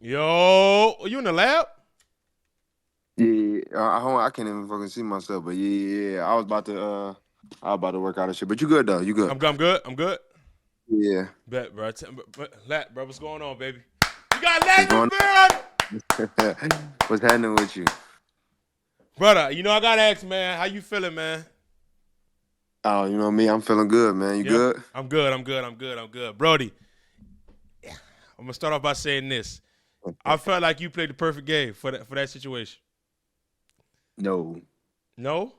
Yo, are you in the lab? Yeah, I can't even fucking see myself, but yeah. I was about to work out and shit. But you good though? You good? I'm good. I'm good. Yeah. Bet, bro. Lat, bro, what's going on, baby? You got What's Lat in the going building, on? What's happening with you? brother. You know I gotta ask, man. How you feeling, man? Oh, you know me. I'm feeling good, man. You Yeah, good? I'm good. I'm good. I'm good. I'm good, Brody. I'm gonna start off by saying this. I felt like you played the perfect game for that situation. No, No.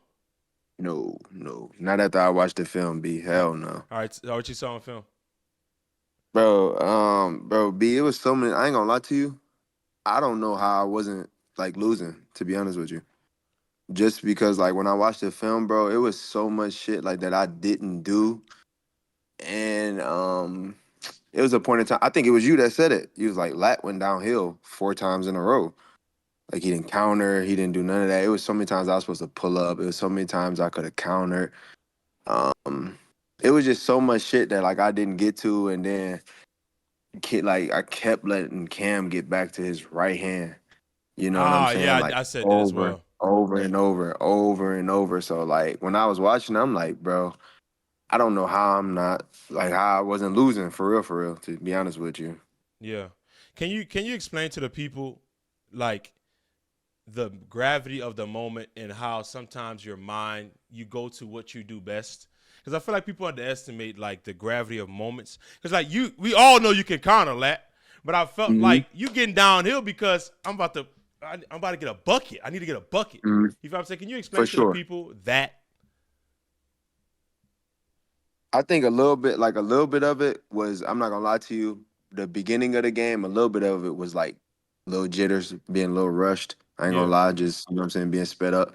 no. Not after I watched the film. B, All right. hell no, All right. What you saw on film? bro. Bro, B. It was so many. I ain't gonna lie to you. I don't know how I wasn't like losing. To be honest with you, just because like when I watched the film, bro, it was so much shit like that I didn't do, and it was a point in time. I think it was you that said it. You was like, Lat went downhill 4 times in a row. Like he didn't counter. He didn't do none of that. It was so many times I was supposed to pull up. It was so many times I could have countered. Um, it was just so much shit that like I didn't get to, and then like I kept letting Cam get back to his right hand. You know what I'm Ah, saying? yeah, Like I said that as over, well. over and over, over and over. So like when I was watching, I'm like, bro, I don't know how I'm not like how I wasn't losing for real. To be honest with you. Yeah. Can you explain to the people like the gravity of the moment and how sometimes your mind you go to what you do best? Because I feel like people underestimate like the gravity of moments. Because like we all know you can counter that, but I felt Hmm. like you getting downhill because I'm about to get a bucket. I need to get a bucket. Hmm. You feel what I'm saying? Can you For explain to the sure. people that? I think a little bit of it was, I'm not gonna lie to you, the beginning of the game, a little bit of it was like little jitters, being a little rushed. I ain't Yeah. gonna lie, just, you know what I'm saying, being sped up.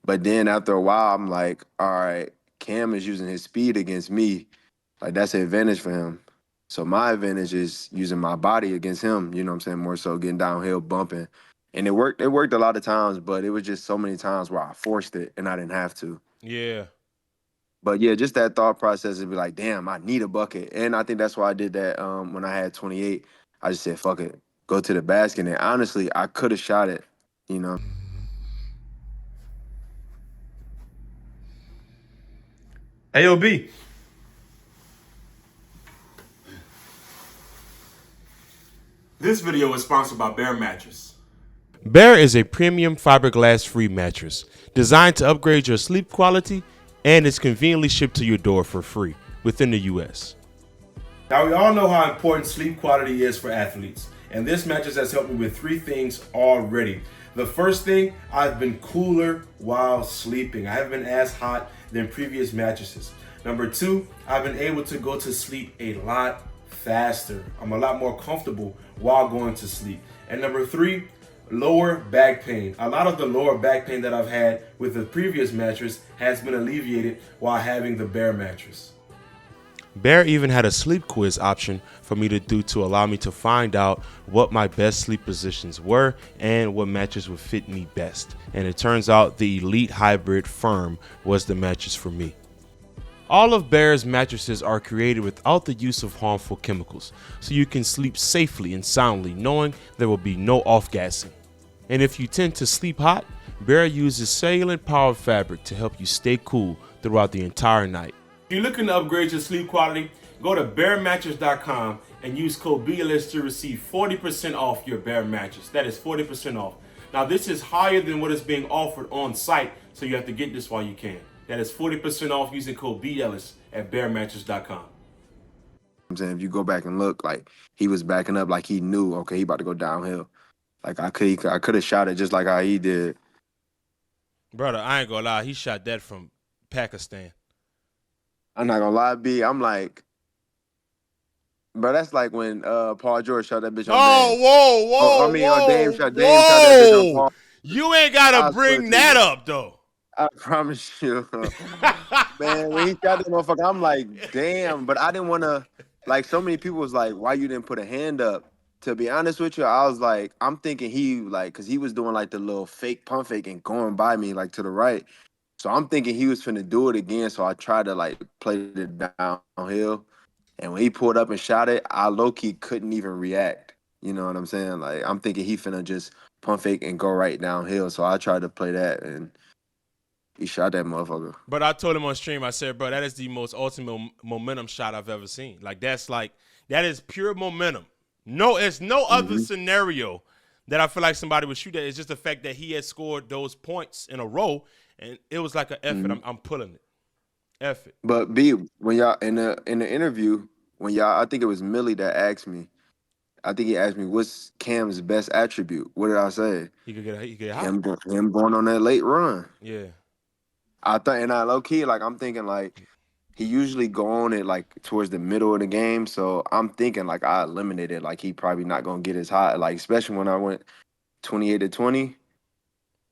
But then after a while, I'm like, all right, Cam is using his speed against me. Like that's an advantage for him. So my advantage is using my body against him, you know what I'm saying, more so getting downhill, bumping. And it worked a lot of times, but it was just so many times where I forced it and I didn't have to. Yeah. But yeah, just that thought process would be like, damn, I need a bucket. And I think that's why I did that when I had 28. I just said, fuck it, go to the basket. And honestly, I could have shot it, you know. AOB. This video is sponsored by Bear Mattress. Bear is a premium fiberglass free mattress designed to upgrade your sleep quality and is conveniently shipped to your door for free within the US. Now, we all know how important sleep quality is for athletes, and this mattress has helped me with three things already. The first thing, I've been cooler while sleeping. I haven't been as hot than previous mattresses. Number two, I've been able to go to sleep a lot faster. I'm a lot more comfortable while going to sleep. And number three, lower back pain. A lot of the lower back pain that I've had with the previous mattress has been alleviated while having the Bear mattress. Bear even had a sleep quiz option for me to do to allow me to find out what my best sleep positions were and what mattress would fit me best. And it turns out the Elite Hybrid Firm was the mattress for me. All of Bear's mattresses are created without the use of harmful chemicals, so you can sleep safely and soundly knowing there will be no off-gassing. And if you tend to sleep hot, Bear uses cellulant powered fabric to help you stay cool throughout the entire night. If you're looking to upgrade your sleep quality, go to bearmattress.com and use code BLS to receive 40% off your Bear mattress. That is 40% off. Now, this is higher than what is being offered on site, so you have to get this while you can. That is 40% off using code BLS at bearmattress.com. I'm saying if you go back and look, like he was backing up, like he knew, okay, he about to go downhill. Like I could have shot it just like how he did. Brother, I ain't gonna lie, he shot that from Pakistan. I'm not gonna lie, B. I'm like, bro, that's like when Paul George shot that bitch on Oh, Dame. whoa, Oh, I whoa, mean, whoa, Dame shot that bitch on whoa! Paul. You ain't gotta I swear bring to that you. up, though. I promise you. Man, when he shot that motherfucker, I'm like, damn. But I didn't want to, like, so many people was like, why you didn't put a hand up? To be honest with you, I was like, I'm thinking he, like, because he was doing, like, the little fake pump fake and going by me, like, to the right. So I'm thinking he was finna do it again. So I tried to, like, play it downhill. And when he pulled up and shot it, I low key couldn't even react. You know what I'm saying? Like I'm thinking he finna just pump fake and go right downhill. So I tried to play that, and he shot that motherfucker. But I told him on stream, I said, bro, that is the most ultimate momentum shot I've ever seen. Like that is pure momentum. No, it's no other scenario that I feel like somebody would shoot at. It's just the fact that he had scored those points in a row, and it was like an effort. I'm pulling it. Effort. But B, when y'all in the interview, when y'all, I think it was Millie that asked me. I think he asked me, "What's Cam's best attribute?" What did I say? He could get hot. Him going on that late run. Yeah. I thought, and I low key, like I'm thinking, like he usually go on it like towards the middle of the game. So I'm thinking like I eliminated, like he probably not gonna get as hot, like especially when I went 28-20.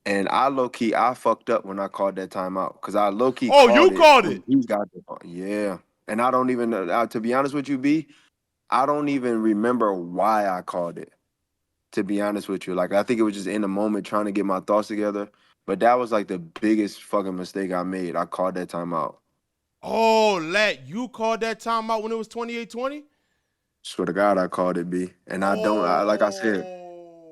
And I low key, I fucked up when I called that timeout because I low key. Oh, you called it? He's got the yeah, and I don't even know. To be honest with you, B, I don't even remember why I called it. To be honest with you, like I think it was just in the moment trying to get my thoughts together. But that was like the biggest fucking mistake I made. I called that timeout. Oh, Lat, you called that timeout when it was 28-20? Swear to God, I called it B, and I don't. Like I said,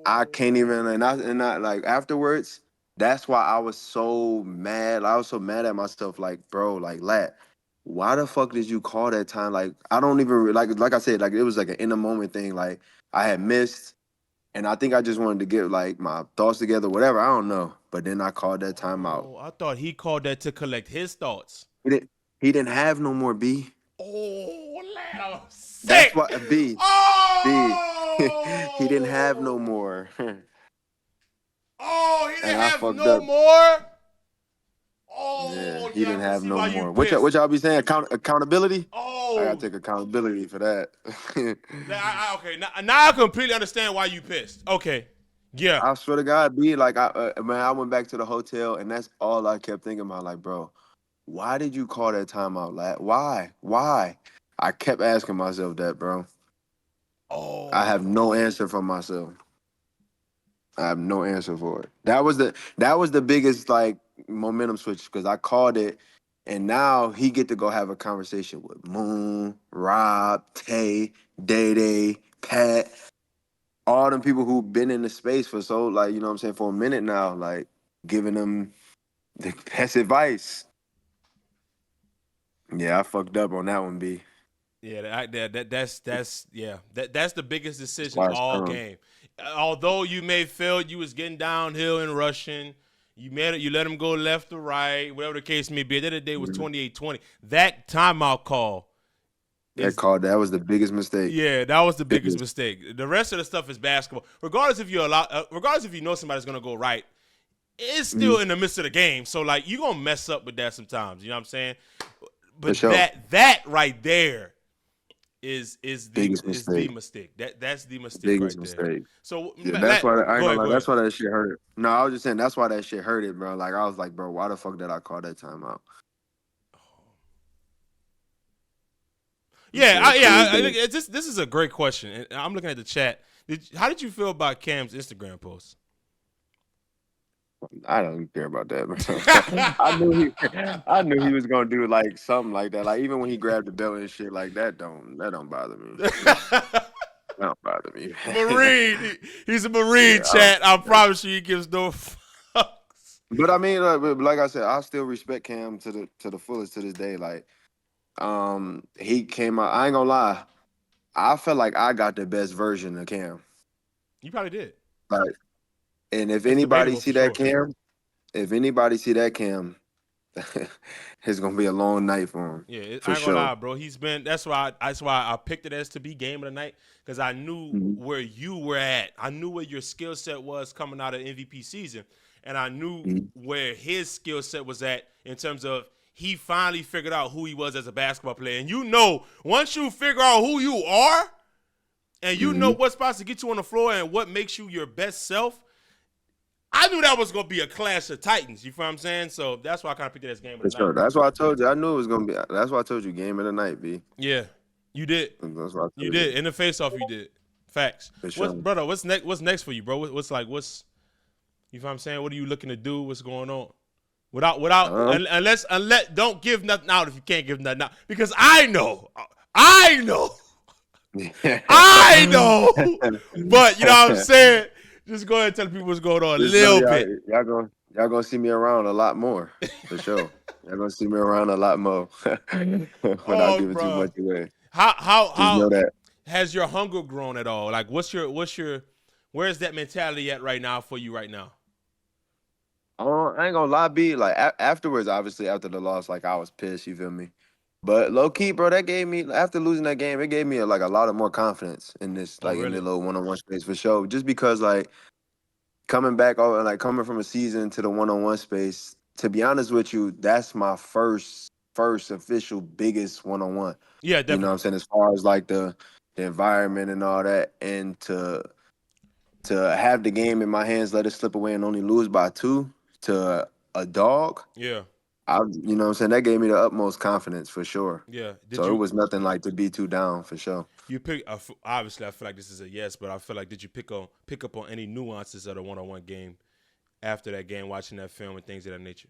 I can't even. And I like afterwards. That's why I was so mad. I was so mad at myself. Like, bro, like Lat, why the fuck did you call that time? Like, I don't even like I said, like it was like an in the moment thing. Like I had missed, and I think I just wanted to get like my thoughts together, whatever. I don't know. But then I called that timeout. Oh, I thought he called that to collect his thoughts. He didn't have no more B. Oh, Lat, sick. That's why B. Oh! B. He didn't have no more. Oh, he didn't have no up. more? Oh, yeah, he didn't have no more. What y'all be saying? Accountability? Oh. I gotta take accountability for that. Okay, now I completely understand why you pissed. Okay. Yeah. I swear to God, B, like, I went back to the hotel, and that's all I kept thinking about. Like, bro, why did you call that timeout, lad? Why? I kept asking myself that, bro. Oh. I have no answer for myself. I have no answer for it. That was the biggest like momentum switch because I called it, and now he get to go have a conversation with Moon, Rob, Tay, Day Day, Pat, all them people who've been in the space for so like you know what I'm saying for a minute now, like giving them the best advice. Yeah, I fucked up on that one, B. Yeah, that's the biggest decision all game. Although you may feel you was getting downhill and rushing, you let him go left or right, whatever the case may be. At the end of the day, it was 28-20. That timeout call. That was the biggest mistake. Yeah, that was the biggest mistake. The rest of the stuff is basketball. Regardless if you know somebody's gonna go right, it's still in the midst of the game. So like you're gonna mess up with that sometimes. You know what I'm saying? But sure. that right there is the mistake. That's the mistake biggest right there. Mistake. So yeah, that's why that's why that shit hurt. No, I was just saying that's why that shit hurt it, bro. Like I was like, bro, why the fuck did I call that timeout? This is a great question. And I'm looking at the chat. How did you feel about Cam's Instagram post? I don't care about that. I knew he was gonna do like something like that. Like even when he grabbed the belt and shit, like that don't bother me. That don't bother me. Marine, he's a Marine, chat. I promise you, he gives no fucks. But I mean, like I said, I still respect Cam to the fullest to this day. Like, he came out. I ain't gonna lie, I felt like I got the best version of Cam. You probably did. Like. And if anybody see that Cam, it's gonna be a long night for him. Yeah, I ain't gonna lie, bro. He's been. That's why I picked it as to be game of the night because I knew where you were at. I knew where your skill set was coming out of MVP season, and I knew where his skill set was at in terms of he finally figured out who he was as a basketball player. And you know, once you figure out who you are, and you know what's supposed to get you on the floor and what makes you your best self. I knew that was going to be a clash of titans. You feel what I'm saying? So that's why I kind of picked it as game of the night. That's why I told you. I knew it was going to be. That's why I told you game of the night, B. Yeah, you did. That's why you did. In the face-off, you did. Facts. Brother, what's next for you, bro? You feel what I'm saying? What are you looking to do? What's going on? Unless don't give nothing out if you can't give nothing out. Because I know I know, but you know what I'm saying. Just go ahead and tell people what's going on a Just know little bit. y'all gonna see me around a lot more for sure. Y'all gonna see me around a lot more without Oh, giving too bro, much away. Just how know that. has your hunger grown at all? Like, where's that mentality at right now for you right now? I ain't gonna lie, B. Like afterwards, obviously after the loss, like I was pissed. You feel me? But low key, bro, that gave me after losing that game, it gave me like a lot of more confidence in this, Oh, like in the really? little one-on-one space for sure. Just because like coming back over, like coming from a season to the one-on-one space. To be honest with you, that's my first official biggest one-on-one. Yeah, You know what I'm definitely. saying? As far as like the environment and all that, and to have the game in my hands, let it slip away and only lose by two to a dog, Yeah, you know what I'm saying? That gave me the utmost confidence for sure. yeah. Did So it you was nothing like to be too down for sure. pick? Obviously, I feel like this is a yes, but I feel like did you pick up on any nuances of the one-on-one game after that game, watching that film and things of that nature?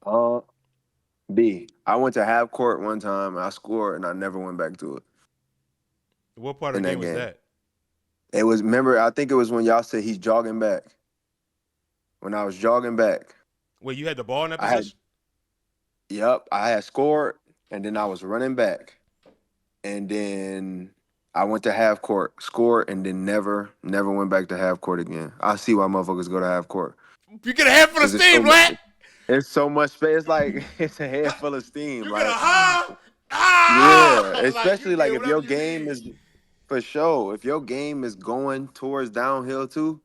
Uh, I went to half court one time and I scored and I never went back to it What part of in the game that was game. that? It was, remember, I think it was when y'all said he's jogging back. When I was jogging back, Where you had the ball in that I had, position? I had scored and then I was running back. And then I went to half court, scored, and then never went back to half court again. I see why motherfuckers go to half court. You get a head full of Cause steam, lad. it's so much space. It's like it's a head full of steam. You get a Like yeah, like you especially like get if whatever your you game need. is for sure. If your game is going towards downhill too,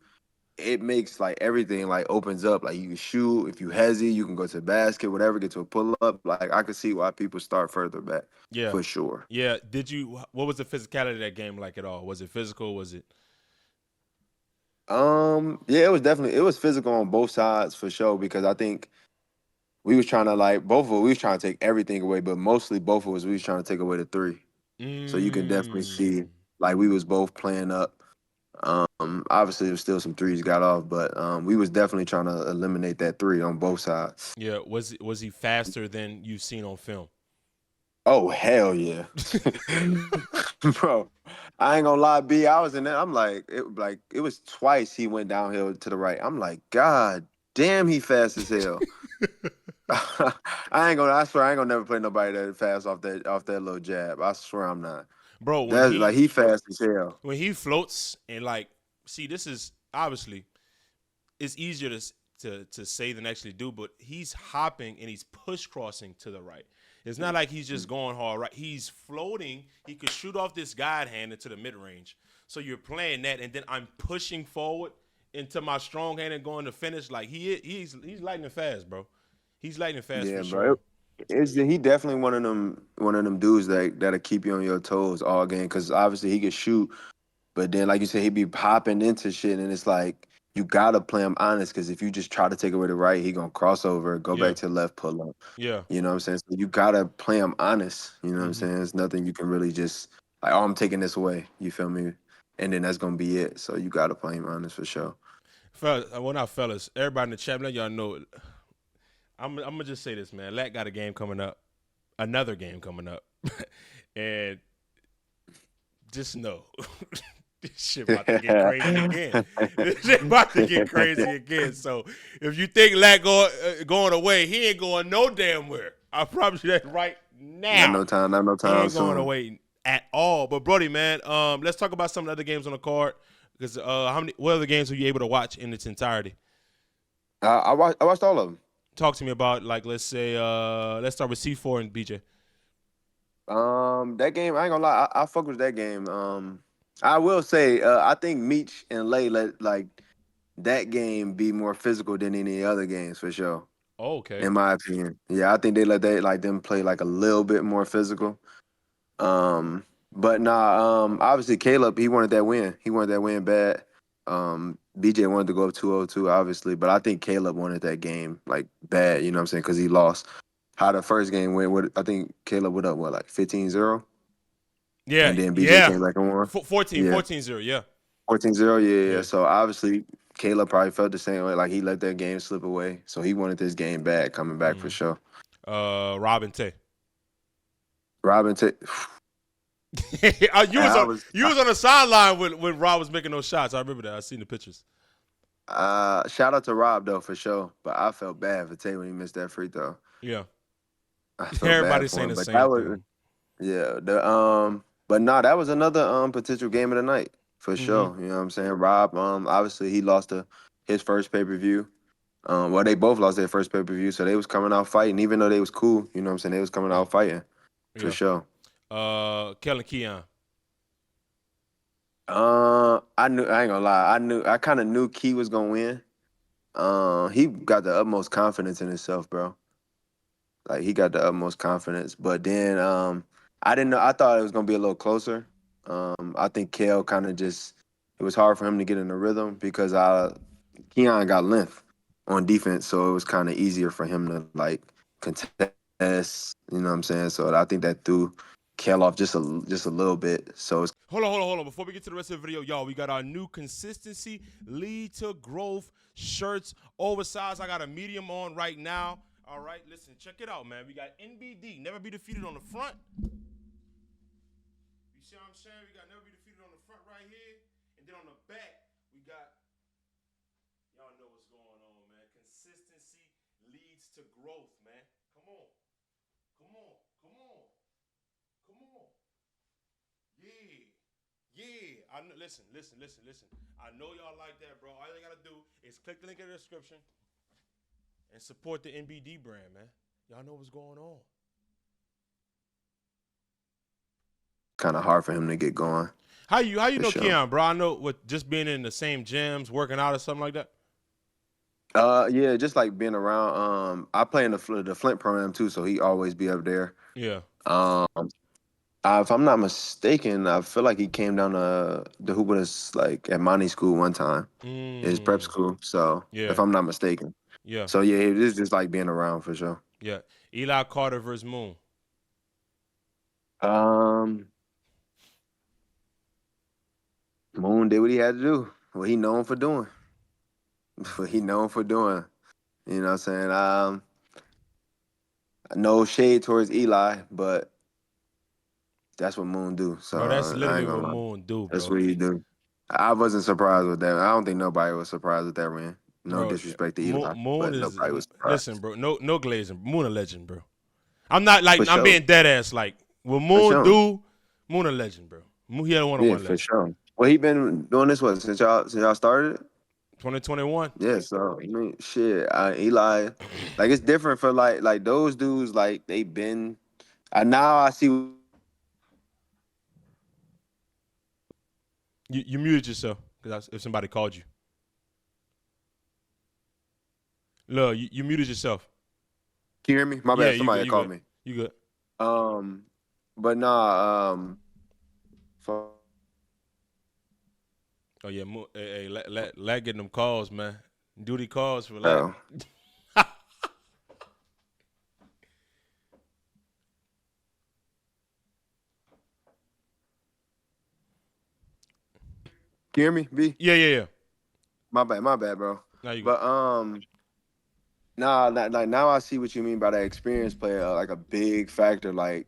it makes like everything like opens up. Like you can shoot. If you hezzy, you can go to the basket, whatever, get to a pull up. Like I can see why people start further back Yeah, for sure. yeah. Did you? What was the physicality of that game like at all? Was it physical? Was it? Yeah, it was physical on both sides for sure because I think we was trying to like both of us, we was trying to take everything away, but mostly both of us we was trying to take away the three. So you can definitely see Mm, like we was both playing up. Obviously there was still some threes got off, but we was definitely trying to eliminate that three on both sides. yeah. Was he faster than you've seen on film? Oh hell yeah. Bro, I ain't gonna lie, B. I was in there. I'm like it was twice he went downhill to the right. I'm like, God damn, he fast as hell. I swear I ain't gonna never play nobody that fast off that little jab. I swear I'm not. Bro, That's like he fast as hell. when he floats and like, see, this is obviously it's easier to say than actually do, but he's hopping and he's push crossing to the right. It's not like he's just going hard right. He's floating. He could shoot off this guide hand into the mid range. So you're playing that, and then I'm pushing forward into my strong hand and going to finish. Like he's lightning fast, bro. He's lightning fast Yeah, for bro. sure. He definitely one of them dudes that'll keep you on your toes all game because obviously he can shoot, but then like you said, he be popping into shit, and it's like you gotta play him honest because if you just try to take away the right, he gonna cross over, go Yeah, back to the left, pull up. yeah. You know what I'm saying? So you gotta play him honest. You know what I'm Mm-hmm. saying? There's nothing you can really just like, oh, I'm taking this away. You feel me? And then that's gonna be it. So you gotta play him honest for sure. Fellas, well not fellas. Everybody in the chat, let y'all know. I'm gonna just say this, man. Lat got a game coming up, another game coming up, and just know this shit about to get crazy again. This shit about to get crazy again. So if you think Lat going away, he ain't going no damn where. I promise you that right now. Not no He time ain't going soon. away at all. But Brody, man, let's talk about some of the other games on the card. Because what other games were you able to watch in its entirety? I watched all of them. Talk to me about, like, let's say, let's start with C4 and BJ. That game, I ain't gonna lie, I fuck with that game. I will say, I think Meech and Lay let like that game be more physical than any other games for sure. Oh, okay. In my opinion, yeah, I think they let them play like a little bit more physical. But nah, obviously Caleb, he wanted that win. He wanted that win bad. BJ wanted to go up 2-0 obviously, but I think Caleb wanted that game like bad, you know what I'm saying? Because he lost. How the first game went, I think Caleb went up, what, like 15-0? Yeah, And then BJ yeah. came back and won? 14, Yeah. 0 yeah. 14-0, yeah. Yeah. So obviously Caleb probably felt the same way. Like he let that game slip away. So he wanted this game back, coming back for Mm. sure. Robin Tay. Robin, You And was I on was you was on the sideline when Rob was making those shots. I remember that. I seen the pictures. shout out to Rob though for sure. But I felt bad for Tay when he missed that free throw. Yeah. I felt bad Everybody's for saying him. the But that same was thing. yeah, but no, that was another potential game of the night for Mm-hmm. sure. You know what I'm saying? Rob, obviously he lost his first pay-per-view. Well, they both lost their first pay-per-view, so they was coming out fighting, even though they was cool, you know what I'm saying? They was coming Yeah. out fighting for Yeah. sure. Kellen Keon. I ain't gonna lie. I kind of knew Key was gonna win. He got the utmost confidence in himself, bro. Like he got the utmost confidence. But then I didn't know. I thought it was gonna be a little closer. I think Kale kind of just it was hard for him to get in the rhythm because Keon got length on defense, so it was kind of easier for him to like contest. You know what I'm saying? So I think that threw Kale off just a little bit. So it's Hold on. Before we get to the rest of the video, y'all, we got our new consistency lead to growth shirts, oversized. I got a medium on right now. All right, listen, check it out, man. We got NBD, never be defeated on the front. You see what I'm saying? We got never be defeated on the front right here. And then on the back, we got, y'all know what's going on, man. Consistency leads to growth, man. Come on. Come on. Come on. Come on. Yeah. Yeah. Listen. I know y'all like that, bro. All you gotta do is click the link in the description and support the NBD brand, man. Y'all know what's going on. kind of hard for him to get going. How you know Sure. Keon, bro? I know with just being in the same gyms, working out or something like that. Yeah, just like being around. I play in the Flint program too, so he always be up there. Yeah. Um, if I'm not mistaken, I feel like he came down to the hoop with us like at Monty school one time, his prep school. So if Yeah. I'm not mistaken, Yeah. so yeah, it is just like being around for sure. Yeah. Eli Carter versus Moon. Um, Moon did what he had to do. What he known for doing. What he known for doing. You know what I'm saying? No shade towards Eli, but that's what Moon do. So Bro, that's I literally ain't gonna what lie. Moon do, That's bro. what he do. I wasn't surprised with that. I don't think nobody was surprised with that win. No Bro, disrespect to Eli, Moon but is nobody was listen, surprised. bro. No glazing. Moon a legend, bro. I'm not like For I'm sure. being dead ass. Like what For Moon sure. do, Moon a legend, bro. He had a Yeah, one-on-one for legend. sure. Well, he been doing this what since y'all started it? 2021. Yeah, so I mean shit. Eli, like it's different for like those dudes, like they been now I see. You muted yourself because if somebody called you. Look, you muted yourself. Can you hear me? My Yeah, bad. you Somebody good. had You called good. me. You good. But nah, Oh yeah, hey, let getting them calls, man. Duty calls for that. bro. Can you hear me, B? Yeah. My bad, bro. Now you good. But like now I see what you mean by that experience player, like a big factor. Like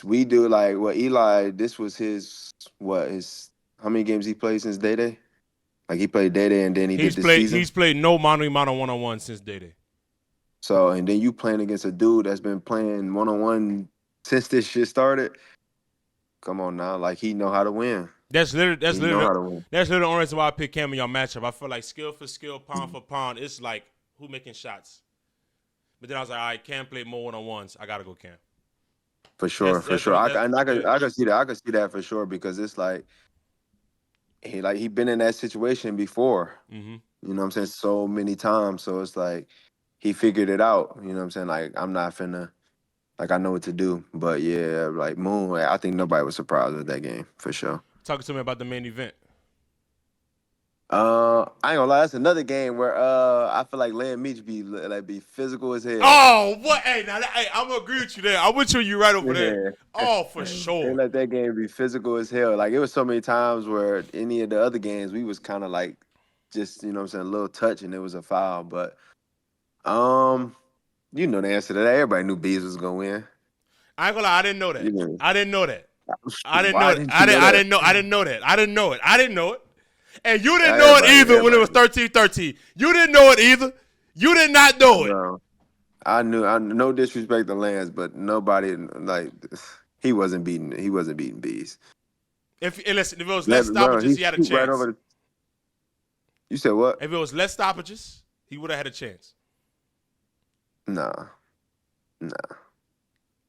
we do, like what Eli. This was his how many games he played since Day Day? Like he played Day Day and then he did this season. He's played no mono one-on-one since Day Day. So and then you playing against a dude that's been playing 1-on-1 since this shit started. Come on now, like he know how to win. That's He know how to win. the only reason why I pick Cam in your matchup. I feel like skill for skill, pound for pound, it's like who making shots. But then I was like, all right, Cam played more one-on-ones. I gotta go Cam. For sure, for That's sure. the I that's can I yeah. can I can see that. I can see that for sure because it's like he been in that situation before. Mm-hmm. You know what I'm saying? So many times. So it's like he figured it out. You know what I'm saying? Like I'm not finna like I know what to do. But yeah, like Moon, I think nobody was surprised with that game for sure. Talking to me about the main event. I ain't gonna lie, that's another game where I feel like Land Meach be physical as hell. Oh, what? Hey, now hey, I'm gonna agree with you there. I'm with you right over there. Yeah. Oh, for They sure. let that game be physical as hell. Like it was so many times where any of the other games we was kind of like just, you know what I'm saying, a little touch and it was a foul. But you know the answer to that. Everybody knew Bees was gonna win. I ain't gonna lie, I didn't know that. Yeah. I didn't know that. I didn't know Why that. didn't you know that? I didn't know. I didn't know that. I didn't know it. I didn't know it. And you didn't Yeah, know it either everybody- when it was 13-13. You didn't know it either. You did not know it. Bro, I knew. No disrespect to Lance, but nobody like he wasn't beating. He wasn't beating bees. Listen, if it was less stoppages, he had a chance. Right over you said what? If it was less stoppages, he would have had a chance. Nah.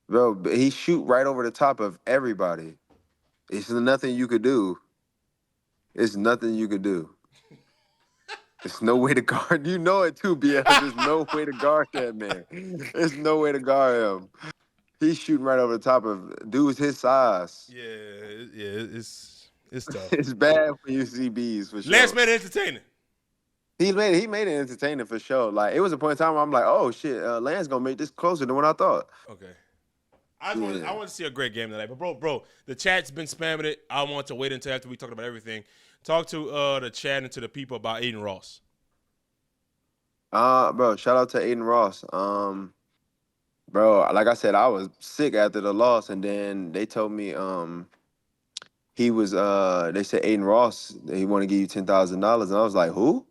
Bro, but he shoot right over the top of everybody. It's nothing you could do. It's nothing you could do. There's no way to guard. You know it too, BS. There's no way to guard that man. There's no way to guard him. He's shooting right over the top of dudes his size. Yeah, it's tough. It's bad when you see bees for sure. Lance made it entertaining. He made it entertaining for sure. Like it was a point in time where I'm like, oh shit, Lance gonna make this closer than what I thought. Okay. I want to see a great game tonight. But bro, the chat's been spamming it. I want to wait until after we talked about everything. Talk to the chat and to the people about Aiden Ross. Bro, shout out to Aiden Ross. Bro, like I said, I was sick after the loss, and then they told me he was they said Aiden Ross, he want to give you $10,000, and I was like, who?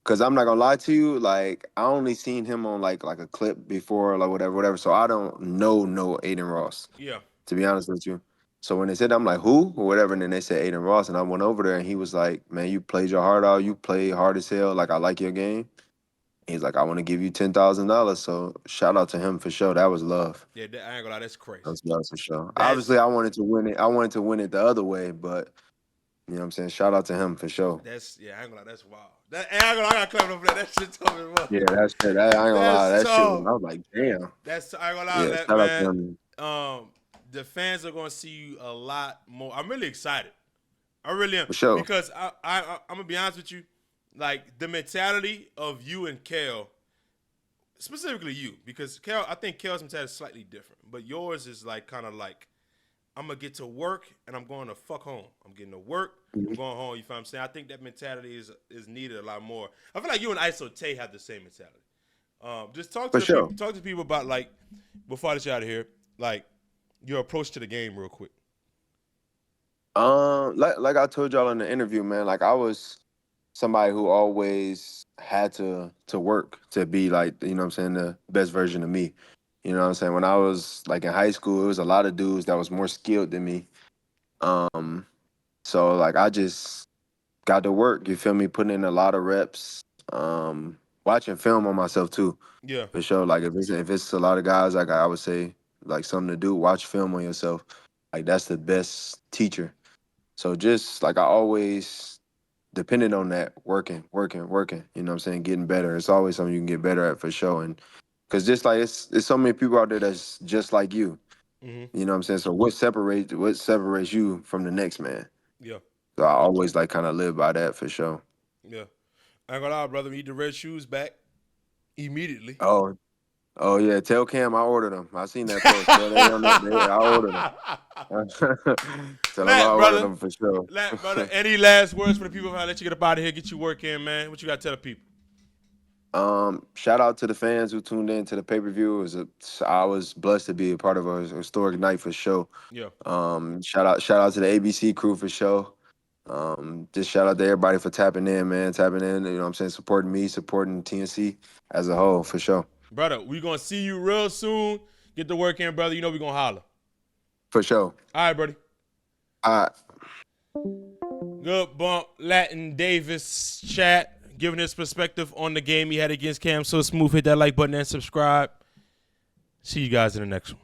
Cause I'm not gonna lie to you, like I only seen him on like a clip before, like whatever. So I don't know Aiden Ross. Yeah. To be honest with you. So when they said that, I'm like, who? Or whatever, and then they said Aiden Ross, and I went over there and he was like, man, you played your heart out, you played hard as hell, like I like your game. He's like, I want to give you $10,000. So shout out to him for sure. That was love. Yeah, I ain't gonna lie, that's crazy. That's love for sure. Obviously, I wanted to win it. I wanted to win it the other way, but you know what I'm saying? Shout out to him for sure. I ain't gonna lie, that's wild. I gotta clap over that. That shit tough as well. Yeah, that's it. I ain't gonna lie. That shit, I was like, damn. I ain't gonna lie, Yeah, shout out to him. The fans are gonna see you a lot more. I'm really excited. I really am. For sure. Because I'm gonna be honest with you, like the mentality of you and Kel, specifically you, because I think Kel's mentality is slightly different, but yours is like kind of like, I'm gonna get to work and I'm going to fuck home. I'm getting to work, I'm going home. You feel what I'm saying? I think that mentality is needed a lot more. I feel like you and ISO Tay have the same mentality. Just talk to people about, like, before I let you out of here, like your approach to the game real quick. Like I told y'all in the interview, man, like I was somebody who always had to work to be like, you know what I'm saying, the best version of me. You know what I'm saying? When I was like in high school, it was a lot of dudes that was more skilled than me. So like I just got to work, you feel me, putting in a lot of reps, watching film on myself too. Yeah. For sure. Like if it's a lot of guys, like I would say, like something to do, watch film on yourself. Like that's the best teacher. So just like I always depended on that, working, you know what I'm saying, getting better. It's always something you can get better at for sure. And because just like it's so many people out there that's just like you. Mm-hmm. You know what I'm saying? So what separates you from the next man? Yeah. So I always like kind of live by that for sure. Yeah. I ain't gonna lie, brother. We need the red shoes back immediately. Oh yeah, tell Cam I ordered them. I seen that post. I ordered them. Tell him I ordered them for sure. Brother, any last words for the people? I'll let you get up out of here, get your work in, man. What you got to tell the people? Shout out to the fans who tuned in to the pay-per-view. I was blessed to be a part of a historic night for sure. Yeah. Shout out to the ABC crew for sure. Just shout out to everybody for tapping in, man. You know what I'm saying? Supporting me, supporting TNC as a whole for sure. Brother, we gonna see you real soon. Get the work in, brother. You know we gonna holler. For sure. All right, buddy. All right. Good bump. Latin Davis chat, giving his perspective on the game he had against KamSoSmoove. Hit that like button and subscribe. See you guys in the next one.